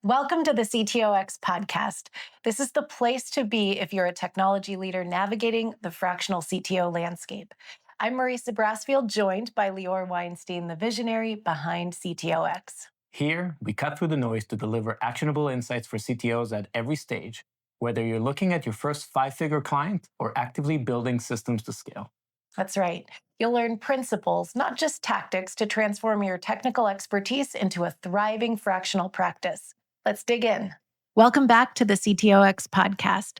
Welcome to the CTOx podcast. This is the place to be if you're a technology leader navigating the fractional CTO landscape. I'm Marissa Brassfield, joined by Lior Weinstein, the visionary behind CTOx. Here, we cut through the noise to deliver actionable insights for CTOs at every stage, whether you're looking at your first five-figure client or actively building systems to scale. That's right. You'll learn principles, not just tactics, to transform your technical expertise into a thriving fractional practice. Let's dig in. Welcome back to the CTOx podcast.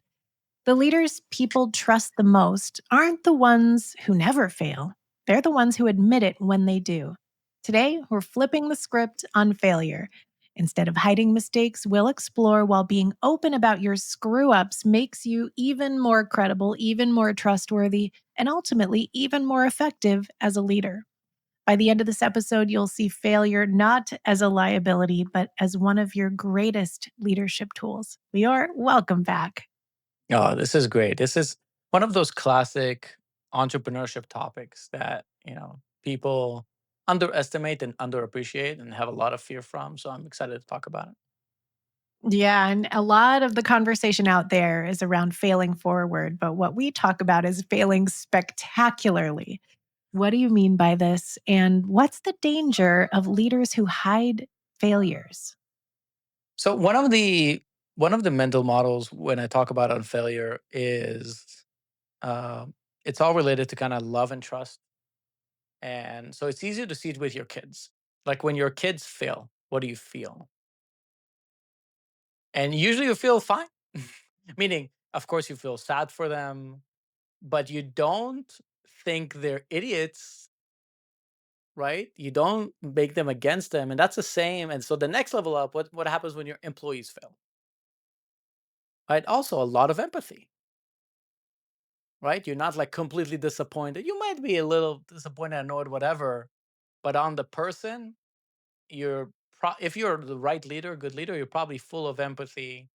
The leaders people trust the most aren't the ones who never fail. They're the ones who admit it when they do. Today, we're flipping the script on failure. Instead of hiding mistakes, we'll explore while being open about your screw ups makes you even more credible, even more trustworthy, and ultimately even more effective as a leader. By the end of this episode, you'll see failure not as a liability, but as one of your greatest leadership tools. Lior, welcome back. Oh, this is great. This is one of those classic entrepreneurship topics that, people underestimate and underappreciate and have a lot of fear from. So I'm excited to talk about it. Yeah, and a lot of the conversation out there is around failing forward, but what we talk about is failing spectacularly. What do you mean by this? And what's the danger of leaders who hide failures? So one of the mental models when I talk about on failure is uh, it's all related to kind of love and trust. And so it's easier to see it with your kids. Like when your kids fail, what do you feel? And usually you feel fine. Meaning, of course, you feel sad for them, but you don't think they're idiots, right? You don't make them against them. And that's the same. And so the next level up, what happens when your employees fail? Right? Also a lot of empathy, right? You're not like completely disappointed. You might be a little disappointed, annoyed, whatever, but on the person, if you're the right leader, good leader, you're probably full of empathy,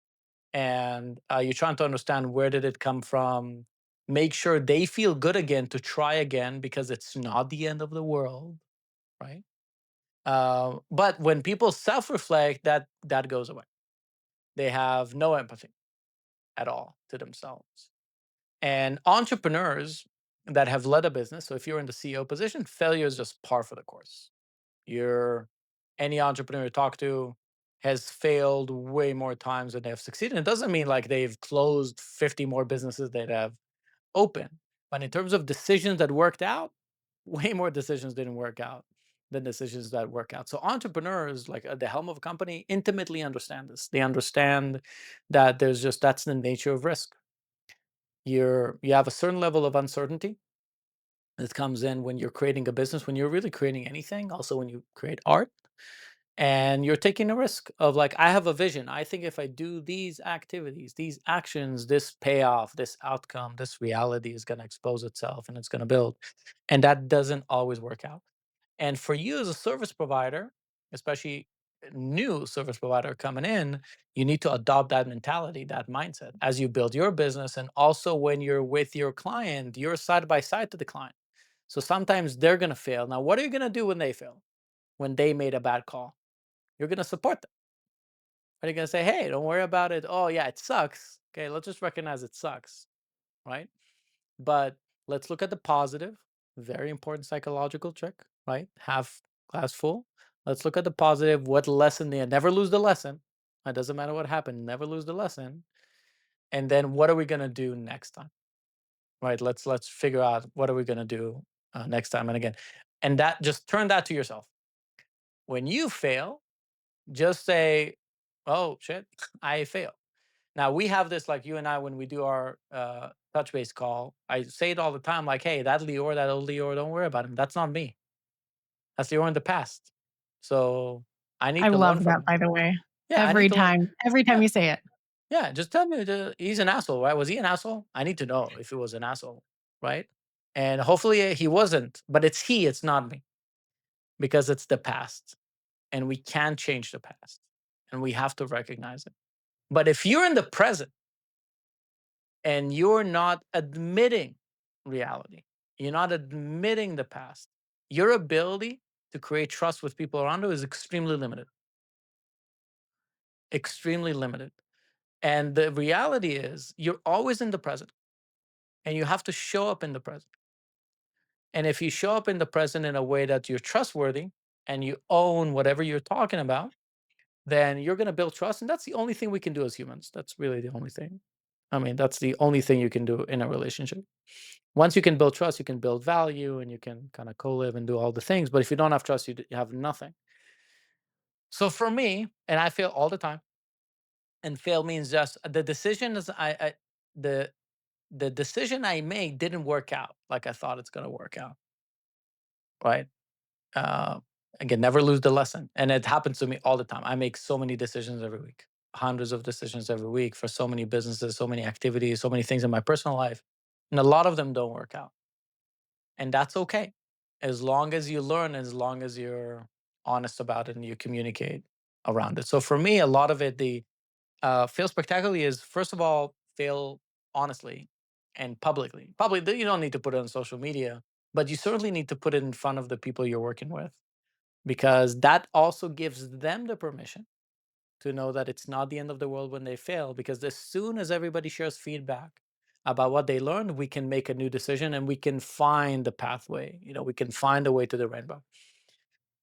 and you're trying to understand where did it come from, make sure they feel good again to try again because it's not the end of the world, right? But when people self-reflect, that goes away. They have no empathy at all to themselves. And entrepreneurs that have led a business, so if you're in the CEO position, failure is just par for the course. You're Any entrepreneur you talk to has failed way more times than they have succeeded. It doesn't mean like they've closed 50 more businesses they'd have open. But in terms of decisions that worked out, way more decisions didn't work out than decisions that work out. So entrepreneurs, like at the helm of a company, intimately understand this. They understand that that's the nature of risk. You have a certain level of uncertainty that comes in when you're creating a business, when you're really creating anything, also when you create art, and you're taking a risk of like, I have a vision. I think if I do these activities, these actions, this payoff, this outcome, this reality is going to expose itself and it's going to build. And that doesn't always work out. And for you as a service provider, especially a new service provider coming in, you need to adopt that mentality, that mindset as you build your business. And also when you're with your client, you're side by side to the client. So sometimes they're going to fail. Now, what are you going to do when they fail? When they made a bad call? You're going to support them. Are you going to say, hey, don't worry about it? Oh, yeah, it sucks. Okay, let's just recognize it sucks, right? But let's look at the positive. Very important psychological trick, right? Half glass full. Let's look at the positive. What lesson there? Never lose the lesson. It doesn't matter what happened. Never lose the lesson. And then what are we going to do next time? Right? Let's figure out what are we going to do next time and again. And that, just turn that to yourself. When you fail, just say, "Oh shit, I fail." Now we have this, like you and I, when we do our touch base call. I say it all the time, like, "Hey, that Lior, that old Lior, don't worry about him. That's not me. That's Lior in the past. So I I need to learn love from that, him. by the way. Yeah, I need Every to learn. time, every time Yeah, you say it. yeah. Just tell me he's an asshole, right? Was he an asshole? I need to know if he was an asshole, right? And hopefully he wasn't. But it's he. It's not me, because it's the past, and we can't change the past, and we have to recognize it. But if you're in the present and you're not admitting reality, you're not admitting the past, your ability to create trust with people around you is extremely limited. extremely limited. And the reality is, you're always in the present, and you have to show up in the present. And if you show up in the present in a way that you're trustworthy and you own whatever you're talking about, then you're going to build trust. And that's the only thing we can do as humans. That's really the only thing. I mean, that's the only thing you can do in a relationship. Once you can build trust, you can build value and you can kind of co live and do all the things. But if you don't have trust, you have nothing. So for me, and I fail all the time, and fail means just the decision is the the decision I make didn't work out like I thought it's going to work out, right? Uh, Again, never lose the lesson. And it happens to me all the time. I make so many decisions every week, hundreds of decisions every week for so many businesses, so many activities, so many things in my personal life. And a lot of them don't work out. And that's okay. As long as you learn, as long as you're honest about it and you communicate around it. So for me, a lot of it, the fail spectacularly is, first of all, fail honestly and publicly. Probably you don't need to put it on social media, but you certainly need to put it in front of the people you're working with, because that also gives them the permission to know that it's not the end of the world when they fail. Because as soon as everybody shares feedback about what they learned, we can make a new decision and we can find the pathway. We can find a way to the rainbow.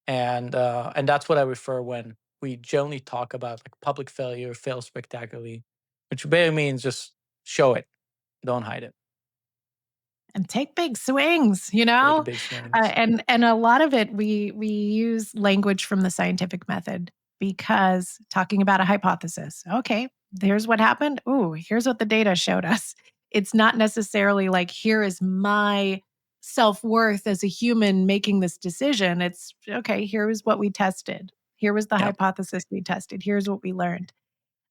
And that's what I refer when we generally talk about like public failure, fail spectacularly, which basically means just show it, don't hide it, And take big swings, take big swings. and a lot of it we use language from the scientific method, because talking about a hypothesis, okay, here's what happened, ooh, here's what the data showed us. It's not necessarily like, here is my self-worth as a human making this decision. It's okay, here is what we tested, here was the Yeah. hypothesis we tested, here's what we learned.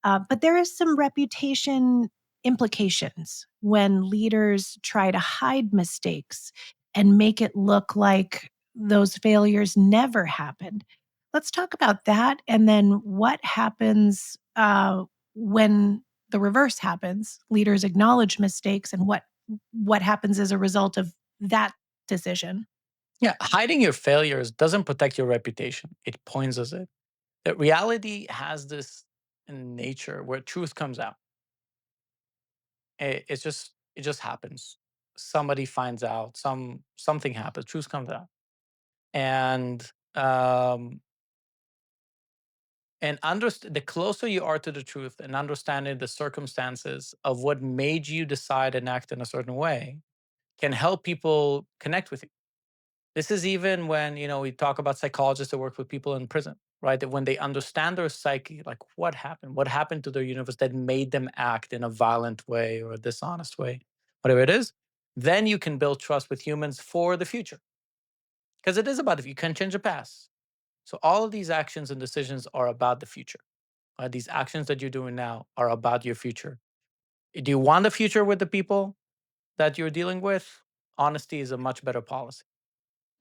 But there is some reputation implications when leaders try to hide mistakes and make it look like those failures never happened. Let's talk about that. And then what happens when the reverse happens? Leaders acknowledge mistakes, and what happens as a result of that decision? Yeah. Hiding your failures doesn't protect your reputation, it poisons it. That reality has this nature where truth comes out. It just happens. Somebody finds out, something happens, truth comes out. And the closer you are to the truth and understanding the circumstances of what made you decide and act in a certain way, can help people connect with you. This is even when, we talk about psychologists that work with people in prison, right? That when they understand their psyche, like what happened to their universe that made them act in a violent way or a dishonest way, whatever it is, then you can build trust with humans for the future. Because it is about, if you can change the past. So all of these actions and decisions are about the future. These actions that you're doing now are about your future. Do you want a future with the people that you're dealing with? Honesty is a much better policy.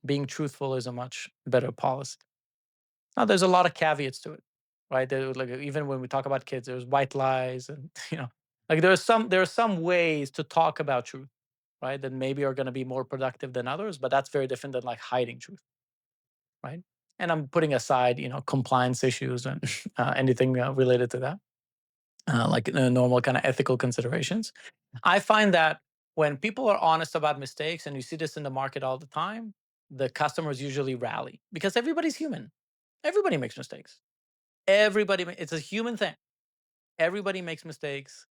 Being truthful is a much better policy. Now, there's a lot of caveats to it, right? Like even when we talk about kids, there's white lies, and like there are some ways to talk about truth, right? That maybe are going to be more productive than others, but that's very different than like hiding truth, right? And I'm putting aside, compliance issues and anything related to that, like normal kind of ethical considerations. I find that when people are honest about mistakes, and you see this in the market all the time, the customers usually rally because everybody's human. Everybody makes mistakes. It's a human thing. Everybody makes mistakes.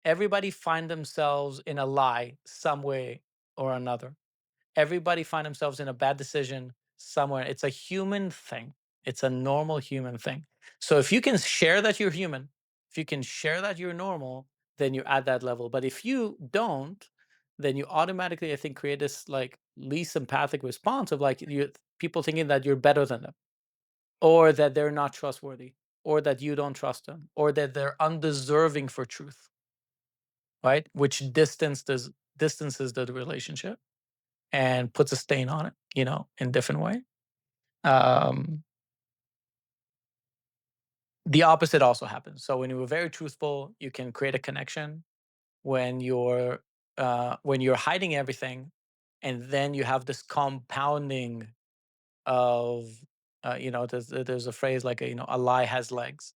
Everybody find themselves in a lie some way or another. Everybody find themselves in a bad decision somewhere. It's a human thing. It's a normal human thing. So if you can share that you're human, if you can share that you're normal, then you're at that level. But if you don't, then you automatically, I think, create this like least empathic response of like people thinking that you're better than them, or that they're not trustworthy, or that you don't trust them, or that they're undeserving for truth, right? Which distances the relationship and puts a stain on it, in different way. Um, the opposite also happens. So when you're very truthful, you can create a connection. When you're hiding everything, and then you have this compounding of, there's a phrase like a lie has legs.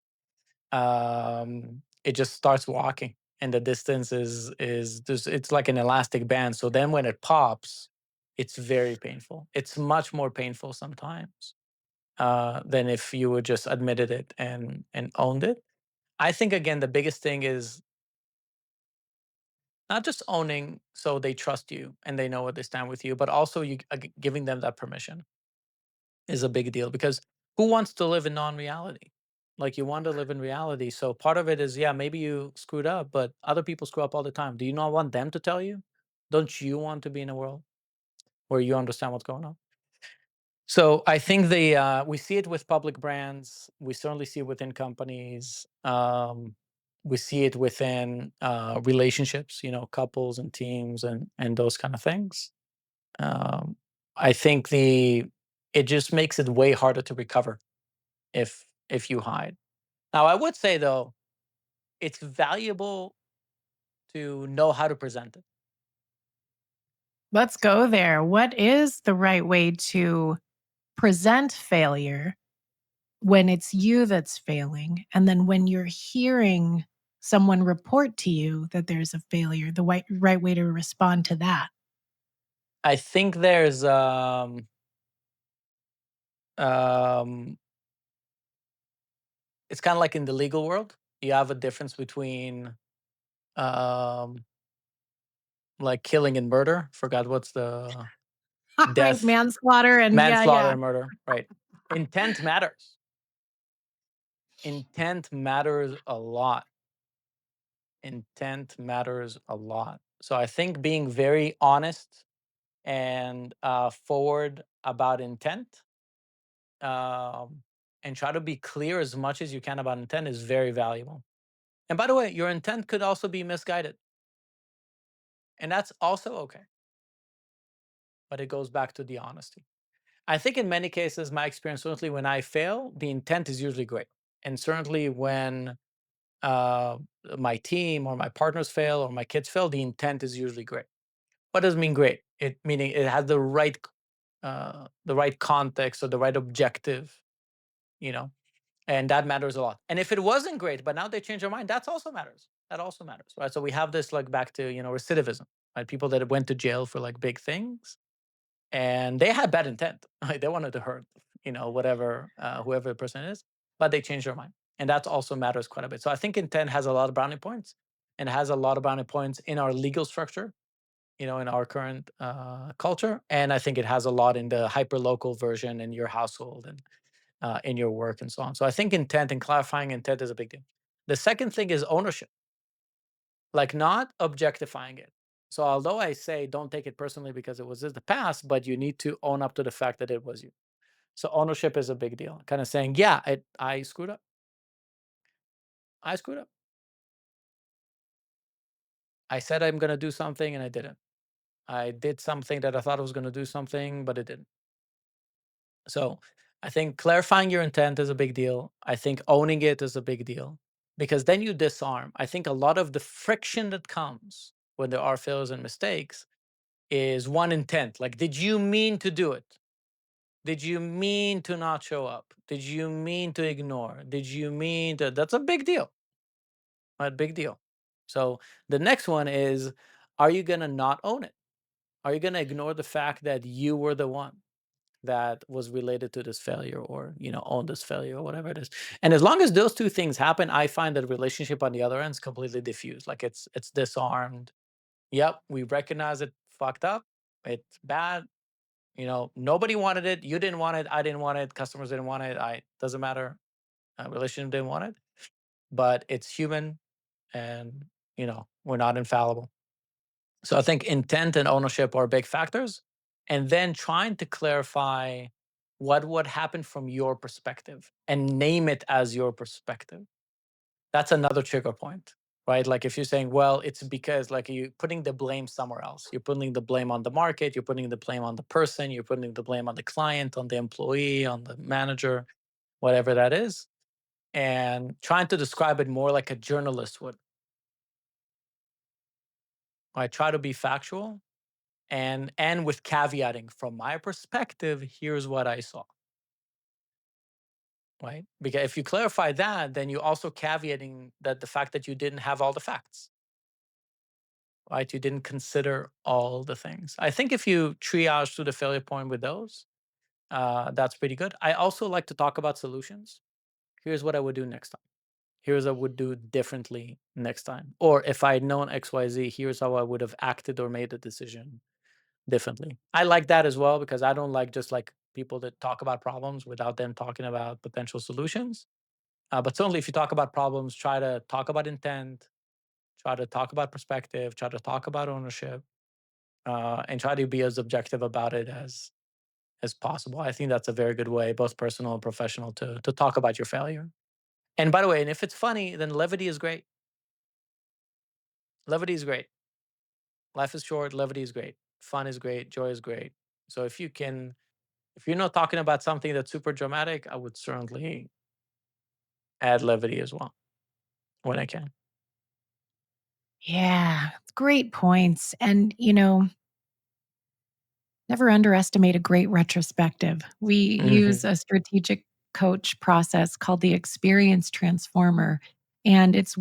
it just starts walking, and the distance is just, it's like an elastic band. So then when it pops, it's very painful. It's much more painful sometimes than if you would just admitted it and owned it. I think again the biggest thing is not just owning so they trust you and they know what they stand with you, but also you giving them that permission is a big deal, because who wants to live in non-reality? Like, you want to live in reality. So part of it is, yeah, maybe you screwed up, but other people screw up all the time. Do you not want them to tell you? Don't you want to be in a world where you understand what's going on? So I think we see it with public brands. We certainly see it within companies. We see it within relationships, couples and teams and those kind of things. Um, I think it just makes it way harder to recover if you hide. Now, I would say though, it's valuable to know how to present it. Let's go there. What is the right way to present failure when it's you that's failing? And then when you're hearing someone report to you that there's a failure, the right way to respond to that? I think there's um, it's kind of like in the legal world. You have a difference between um, like killing and murder. Forgot what's the Right, death, manslaughter and yeah, manslaughter yeah. and murder. Right. Intent matters. Intent matters a lot. Intent matters a lot. So I think being very honest and forward about intent, um, and try to be clear as much as you can about intent is very valuable. And by the way, your intent could also be misguided, and that's also okay. But it goes back to the honesty. I think in many cases, my experience, certainly when I fail, the intent is usually great. And certainly when uh, my team or my partners fail or my kids fail, the intent is usually great. What does it mean great? It meaning it has the right context or the right objective, you know, and that matters a lot. And if it wasn't great, but now they change their mind, that's also matters. That also matters, right? So we have this like back to recidivism, right? People that went to jail for like big things, and they had bad intent. Right? They wanted to hurt, whatever whoever the person is, but they changed their mind, and that also matters quite a bit. So I think intent has a lot of brownie points, and has a lot of brownie points in our legal structure, in our current culture, and I think it has a lot in the hyper local version in your household and in your work and so on. So I think intent and clarifying intent is a big deal. The second thing is ownership, like not objectifying it. So although I say don't take it personally because it was in the past, but you need to own up to the fact that it was you. So ownership is a big deal. Kind of saying, yeah, I screwed up. I screwed up. I said I'm going to do something and I didn't. I did something that I thought I was going to do something, but it didn't. So I think clarifying your intent is a big deal. I think owning it is a big deal, because then you disarm. I think a lot of the friction that comes when there are failures and mistakes is one intent. Like, did you mean to do it? Did you mean to not show up? Did you mean to ignore? Did you mean to? That's a big deal. A big deal. So the next one is, are you going to not own it? Are you going to ignore the fact that you were the one that was related to this failure, or own this failure, or whatever it is? And as long as those two things happen, I find that relationship on the other end is completely diffused. Like, it's disarmed. Yep, we recognize it fucked up. It's bad. Nobody wanted it. You didn't want it. I didn't want it. Customers didn't want it. I Doesn't matter. Relationship didn't want it. But it's human, and we're not infallible. So I think intent and ownership are big factors. And then trying to clarify what would happen from your perspective and name it as your perspective. That's another trigger point, right? Like, if you're saying, well, it's because, like, you're putting the blame somewhere else. You're putting the blame on the market, you're putting the blame on the person, you're putting the blame on the client, on the employee, on the manager, whatever that is. And trying to describe it more like a journalist would. I try to be factual, and with caveating, from my perspective, here's what I saw. right? Because if you clarify that, then you also caveating that the fact that you didn't have all the facts, right? You didn't consider all the things. I think if you triage through the failure point with those, that's pretty good. I also like to talk about solutions. Here's what I would do next time. Here's what I would do differently next time. Or if I had known XYZ, here's how I would have acted or made a decision differently. I like that as well because I don't like just like people that talk about problems without them talking about potential solutions. But certainly, if you talk about problems, try to talk about intent, try to talk about perspective, try to talk about ownership, and try to be as objective about it as possible. I think that's a very good way, both personal and professional, to talk about your failure. And by the way, and if it's funny, then levity is great. Levity is great. Life is short. Levity is great. Fun is great. Joy is great. So if you're not talking about something that's super dramatic, I would certainly add levity as well when I can. Yeah, great points. And, never underestimate a great retrospective. We use Hmm. a strategic coach process called the experience transformer. And it's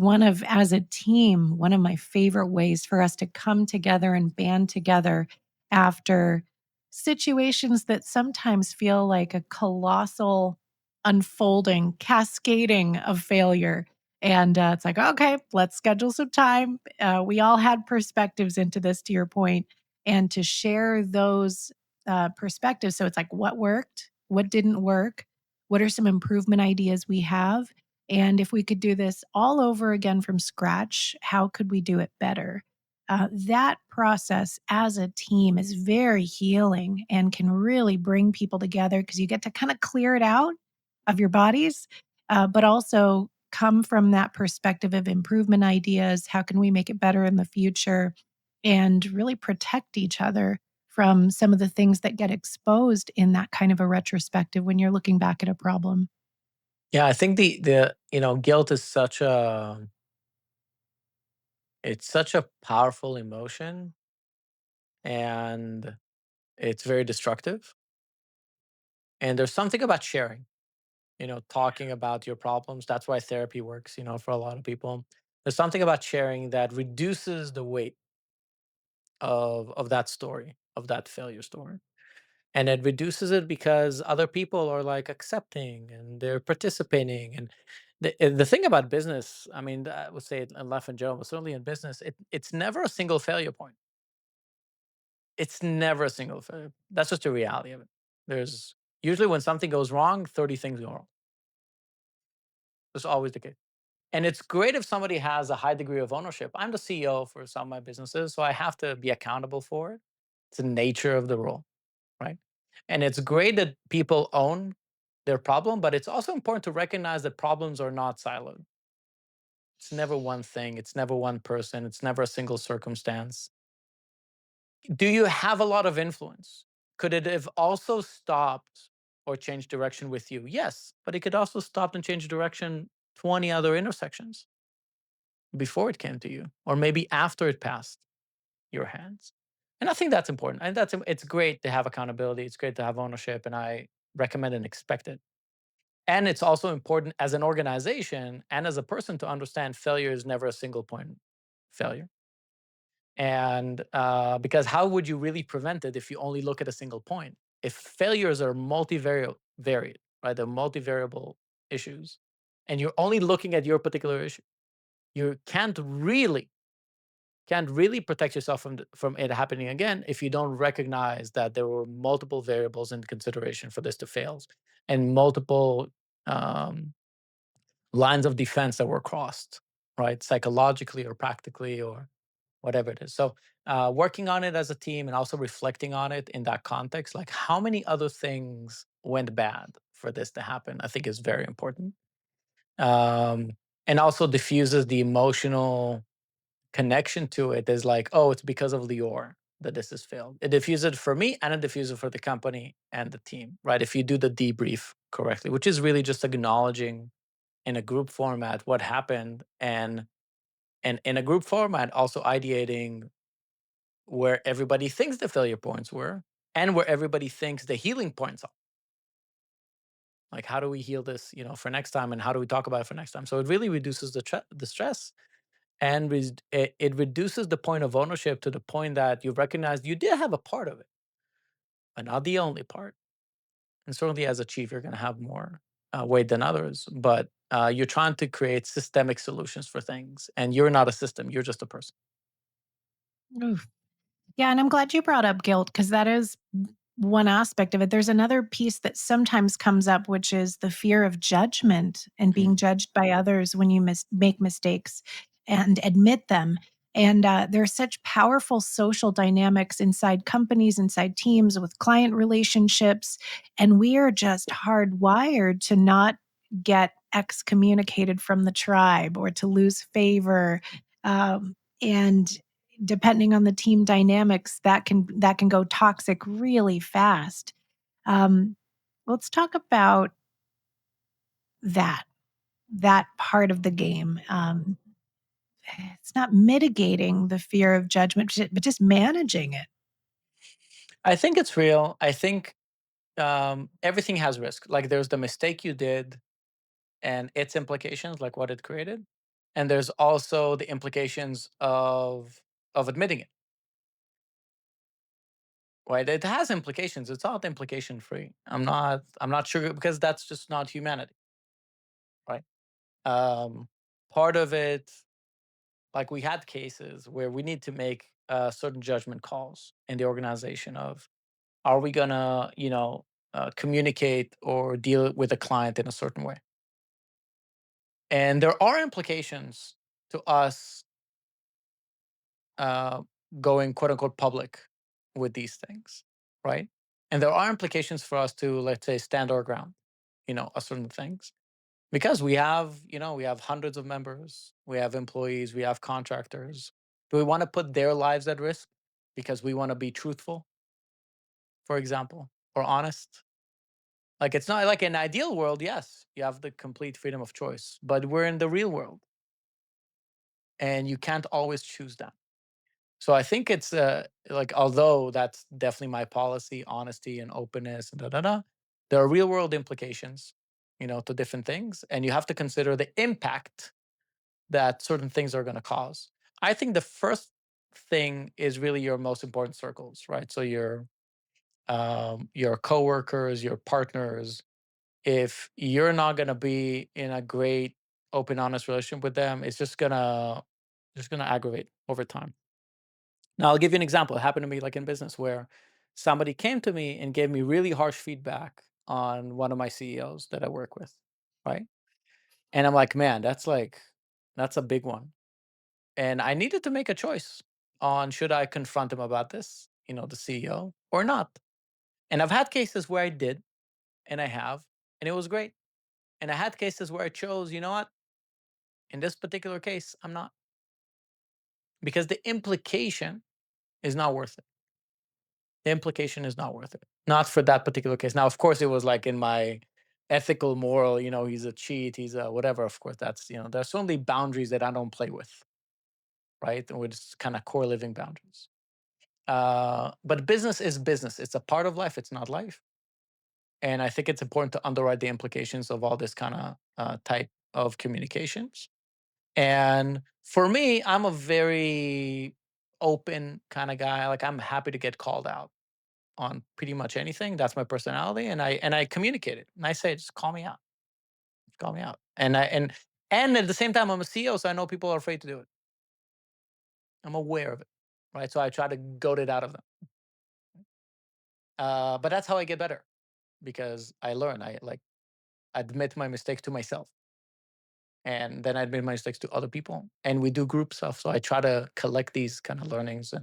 as a team, one of my favorite ways for us to come together and band together after situations that sometimes feel like a colossal unfolding, cascading of failure. And it's like, okay, let's schedule some time. We all had perspectives into this, to your point, and to share those perspectives. So it's like, what worked? What didn't work? What are some improvement ideas we have? And if we could do this all over again from scratch, how could we do it better? That process as a team is very healing and can really bring people together because you get to kind of clear it out of your bodies, but also come from that perspective of improvement ideas. How can we make it better in the future? And really protect each other from some of the things that get exposed in that kind of a retrospective when you're looking back at a problem. Yeah, I think the guilt is such a powerful emotion, and it's very destructive. And there's something about sharing, talking about your problems. That's why therapy works, for a lot of people. There's something about sharing that reduces the weight of that story, of that failure story. And it reduces it because other people are like accepting and they're participating. And the thing about business, I mean, I would say it in life in general, but certainly in business, it's never a single failure point. It's never a single failure. That's just the reality of it. There's usually when something goes wrong, 30 things go wrong. That's always the case. And it's great if somebody has a high degree of ownership. I'm the CEO for some of my businesses, so I have to be accountable for it. It's the nature of the role, right? And it's great that people own their problem, but it's also important to recognize that problems are not siloed. It's never one thing, it's never one person, it's never a single circumstance. Do you have a lot of influence? Could it have also stopped or changed direction with you? Yes, but it could also stop and change direction 20 other intersections before it came to you, or maybe after it passed your hands. And I think that's important. And it's great to have accountability. It's great to have ownership, and I recommend and expect it. And it's also important as an organization and as a person to understand failure is never a single point failure. And because how would you really prevent it if you only look at a single point? If failures are varied, right? They're multivariable issues, and you're only looking at your particular issue, you can't really protect yourself from it happening again if you don't recognize that there were multiple variables in consideration for this to fail, and multiple um, lines of defense that were crossed, right? Psychologically or practically or whatever it is. So, working on it as a team and also reflecting on it in that context, like how many other things went bad for this to happen, I think is very important. Um, and also diffuses the emotional connection to it is like, oh, it's because of Lior that this has failed. It diffuses it for me and it diffuses it for the company and the team, right? If you do the debrief correctly, which is really just acknowledging in a group format what happened, and in a group format also ideating where everybody thinks the failure points were and where everybody thinks the healing points are. Like, how do we heal this, for next time, and how do we talk about it for next time? So it really reduces the stress, and it reduces the point of ownership to the point that you recognize you did have a part of it, but not the only part. And certainly, as a chief, you're going to have more weight than others, but you're trying to create systemic solutions for things, and you're not a system; you're just a person. Oof. Yeah, and I'm glad you brought up guilt because that is one aspect of it. There's another piece that sometimes comes up, which is the fear of judgment and being Mm. judged by others when you make mistakes and admit them. And there's such powerful social dynamics inside companies, inside teams, with client relationships. And we are just hardwired to not get excommunicated from the tribe or to lose favor. And depending on the team dynamics, that can go toxic really fast. Um, let's talk about that that part of the game. It's not mitigating the fear of judgment, but just managing it. I think it's real. I think everything has risk. Like, there's the mistake you did and its implications, like what it created, and there's also the implications of admitting it. Right? It has implications. It's not implication free. I'm not sure, because that's just not humanity, right? Um, Part of it, like, we had cases where we need to make certain judgment calls in the organization of, are we gonna, communicate or deal with a client in a certain way? And there are implications to us uh, going quote unquote public with these things, right? And there are implications for us to, let's say, stand our ground, on certain things, because we have hundreds of members, we have employees, we have contractors. Do we want to put their lives at risk because we want to be truthful, for example, or honest? Like, it's not like an ideal world. Yes, you have the complete freedom of choice, but we're in the real world, and you can't always choose that. So I think it's like, although that's definitely my policy, honesty and openness and da da da, there are real world implications, to different things, and you have to consider the impact that certain things are going to cause. I think the first thing is really your most important circles, right? So your coworkers, your partners. If you're not going to be in a great, open, honest relationship with them, it's just gonna aggravate over time. Now, I'll give you an example. It happened to me, like, in business, where somebody came to me and gave me really harsh feedback on one of my CEOs that I work with, right? And I'm like, man, that's a big one. And I needed to make a choice on, should I confront him about this, the CEO, or not? And I've had cases where I did, and I have, and it was great. And I had cases where I chose, you know what? In this particular case, I'm not, because the implication is not worth it. The implication is not worth it. Not for that particular case. Now, of course, it was like in my ethical, moral, he's a cheat, he's a whatever. Of course, there's certainly boundaries that I don't play with, right? With kind of core living boundaries. But business is business. It's a part of life. It's not life. And I think it's important to underwrite the implications of all this kind of type of communications. And for me, I'm a very open kind of guy. Like, I'm happy to get called out on pretty much anything. That's my personality, and I communicate it. And I say, just call me out. Just call me out. And at the same time, I'm a CEO, so I know people are afraid to do it. I'm aware of it, right? So I try to goad it out of them. But that's how I get better, because I learn. I, like, admit my mistakes to myself, and then I admit my mistakes to other people, and we do group stuff. So I try to collect these kind of learnings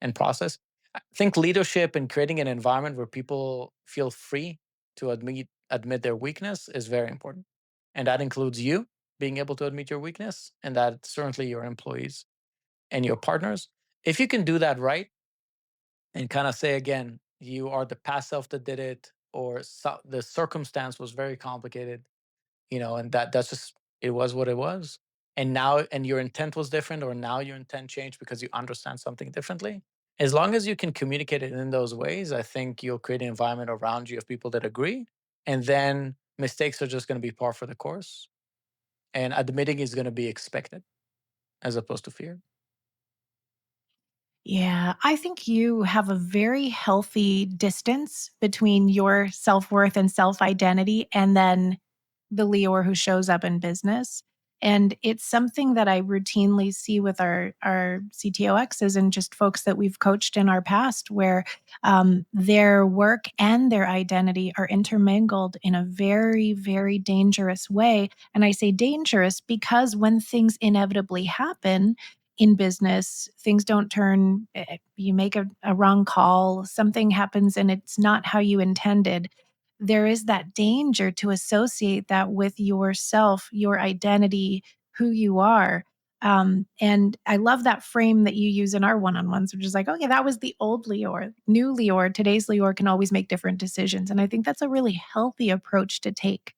and process. I think leadership and creating an environment where people feel free to admit their weakness is very important, and that includes you being able to admit your weakness, and that certainly your employees and your partners. If you can do that right, and kind of say, again, you are the past self that did it, or the circumstance was very complicated, and that's just, it was what it was. And your intent was different, or now your intent changed because you understand something differently. As long as you can communicate it in those ways, I think you'll create an environment around you of people that agree. And then Mistakes are just going to be par for the course, and admitting is going to be expected as opposed to fear. Yeah, I think you have a very healthy distance between your self-worth and self-identity and then the Lior who shows up in business. And it's something that I routinely see with our CTOXs and just folks that we've coached in our past, where their work and their identity are intermingled in a very, very dangerous way. And I say dangerous because when things inevitably happen, in business, things don't turn, you make a wrong call, something happens and it's not how you intended. There is that danger to associate that with yourself, your identity, who you are. And I love that frame that you use in our one on ones, which is like, okay, that was the old Lior. New Lior, today's Lior can always make different decisions. And I think that's a really healthy approach to take.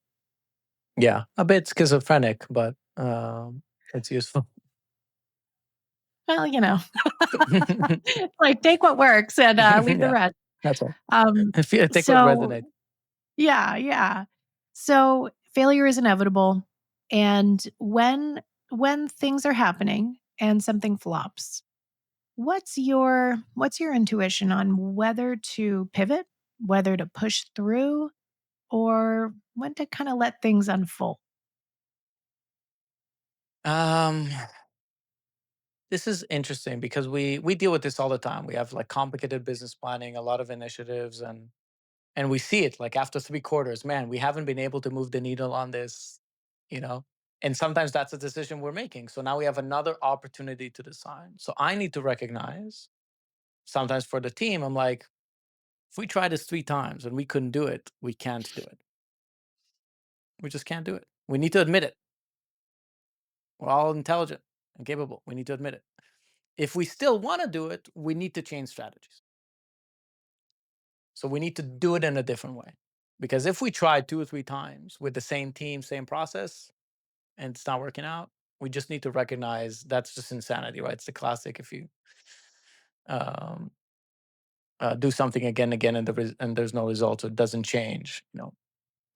Yeah, a bit schizophrenic, but it's useful. Well, like take what works and leave the Yeah, rest. that's all. Um, If you take what so resonates. yeah, yeah. So failure is inevitable. And when things are happening and something flops, what's your intuition on whether to pivot, whether to push through, or when to kind of let things unfold? Um, this is interesting because we deal with this all the time. We have like complicated business planning, a lot of initiatives, and we see it like after 3 quarters. Man, we haven't been able to move the needle on this, you know. And sometimes that's a decision we're making. So now we have another opportunity to decide. So I need to recognize sometimes for the team, I'm like, if we tried this 3 times and we couldn't do it, we can't do it. We just can't do it. We need to admit it. We're all intelligent and capable. We need to admit it. If we still want to do it, we need to change strategies. So we need to do it in a different way. Because if we try 2 or 3 times with the same team, same process, and it's not working out, we just need to recognize that's just insanity, right? It's the classic. If you um, do something again and again and there's no results, it doesn't change.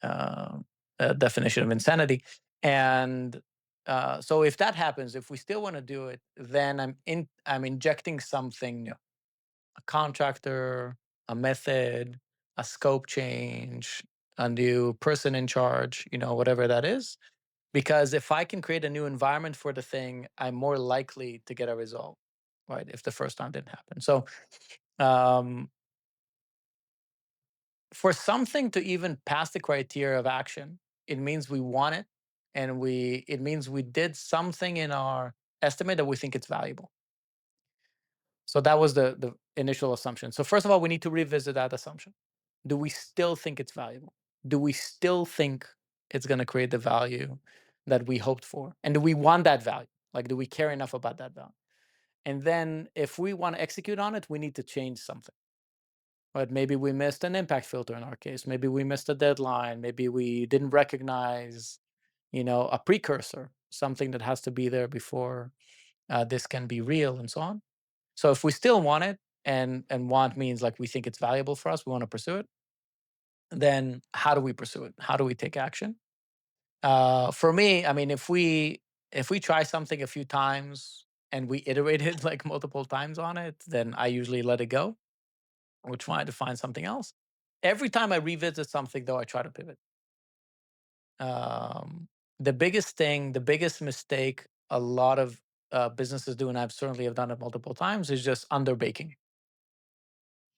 Uh, definition of insanity. And so if that happens, if we still want to do it, then I'm injecting something new, a contractor, a method, a scope change, a new person in charge, whatever that is. Because if I can create a new environment for the thing, I'm more likely to get a result, right? If the first time didn't happen. So um, for something to even pass the criteria of action, it means we want it, and it means we did something in our estimate that we think it's valuable. So that was the initial assumption. So first of all, we need to revisit that assumption. Do we still think it's valuable? Do we still think it's going to create the value that we hoped for? And do we want that value? Like, do we care enough about that value? And then if we want to execute on it, we need to change something. Right? Maybe we missed an impact filter in our case. Maybe we missed a deadline. Maybe we didn't recognize, a precursor, something that has to be there before this can be real, and so on. So if we still want it, and want means like we think it's valuable for us, we want to pursue it. Then how do we pursue it? How do we take action? For me, I mean, if we try something a few times and we iterated like multiple times on it, then I usually let it go or try to find something else. Every time I revisit something, though, I try to pivot. Um, the biggest thing, the biggest mistake a lot of businesses do, and I've certainly have done it multiple times, is just underbaking,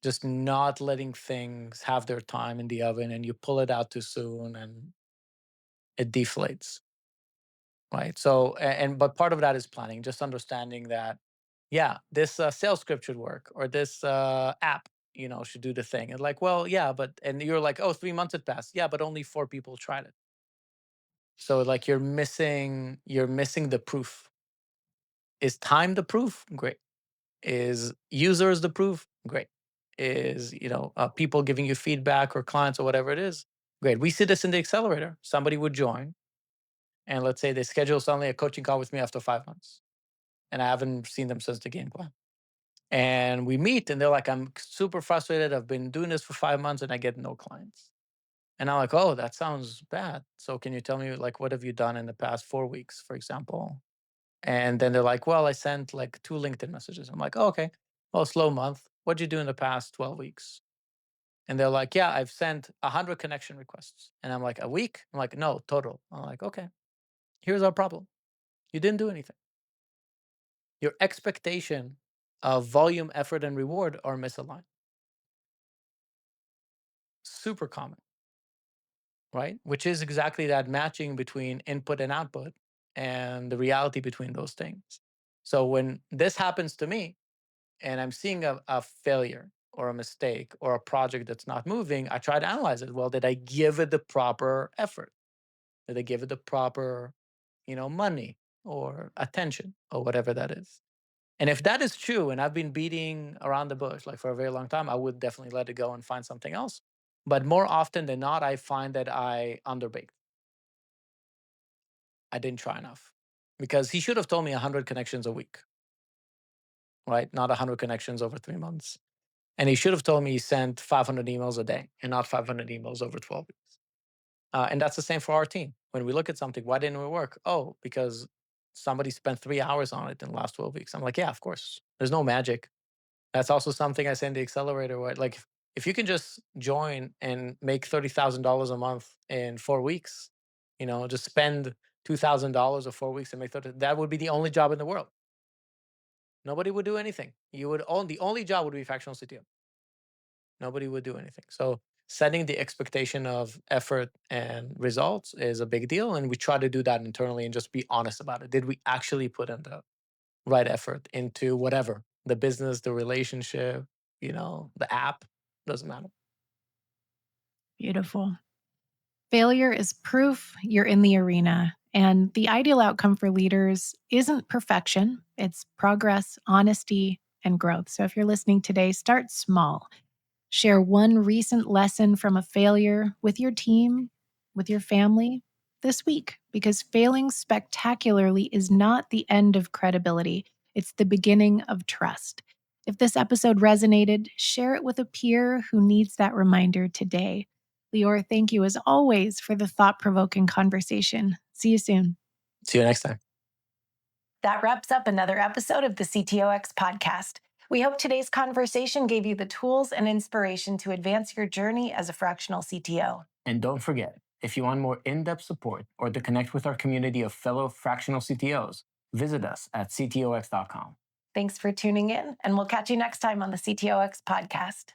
just not letting things have their time in the oven, and you pull it out too soon, and it deflates, right? So, but part of that is planning, just understanding that, yeah, this sales script should work, or this app, should do the thing. And like, well, yeah, but and you're like, oh, 3 months had passed, yeah, but only 4 people tried it. So like you're missing the proof. Is time the proof? Great. Is users the proof? Great. Is people giving you feedback or clients or whatever it is? Great. We see this in the accelerator. Somebody would join, and let's say they schedule suddenly a coaching call with me after 5 months, and I haven't seen them since the game plan. And we meet, and they're like, "I'm super frustrated. I've been doing this for 5 months, and I get no clients." And I'm like, oh, that sounds bad. So can you tell me, like, what have you done in the past 4 weeks, for example? And then they're like, well, I sent like 2 LinkedIn messages. I'm like, oh, okay. Well, slow month. What'd you do in the past 12 weeks? And they're like, yeah, I've sent 100 connection requests. And I'm like, a week? I'm like, no, total. I'm like, okay, here's our problem. You didn't do anything. Your expectation of volume, effort, and reward are misaligned. Super common, right? Which is exactly that matching between input and output and the reality between those things. So when this happens to me and I'm seeing a failure or a mistake or a project that's not moving, I try to analyze it. Well, did I give it the proper effort? Did I give it the proper, money or attention or whatever that is? And if that is true, and I've been beating around the bush like for a very long time, I would definitely let it go and find something else. But more often than not, I find that I underbaked. I didn't try enough because he should have told me 100 connections a week, right? Not 100 connections over 3 months. And he should have told me he sent 500 emails a day and not 500 emails over 12 weeks. And that's the same for our team. When we look at something, why didn't it work? Oh, because somebody spent 3 hours on it in the last 12 weeks. I'm like, yeah, of course. There's no magic. That's also something I say in the accelerator where, like, if you can just join and make $30,000 a month in 4 weeks, just spend $2,000 or 4 weeks and make 30, that would be the only job in the world. Nobody would do anything. The only job would be fractional CTO. Nobody would do anything. So setting the expectation of effort and results is a big deal. And we try to do that internally and just be honest about it. Did we actually put in the right effort into whatever, the business, the relationship, the app? Doesn't matter. Beautiful. Failure is proof you're in the arena. And the ideal outcome for leaders isn't perfection, it's progress, honesty, and growth. So if you're listening today, start small. Share one recent lesson from a failure with your team, with your family this week, because failing spectacularly is not the end of credibility. It's the beginning of trust. If this episode resonated, share it with a peer who needs that reminder today. Lior, thank you as always for the thought-provoking conversation. See you soon. See you next time. That wraps up another episode of the CTOx podcast. We hope today's conversation gave you the tools and inspiration to advance your journey as a fractional CTO. And don't forget, if you want more in-depth support or to connect with our community of fellow fractional CTOs, visit us at CTOx.com. Thanks for tuning in, and we'll catch you next time on the CTOx podcast.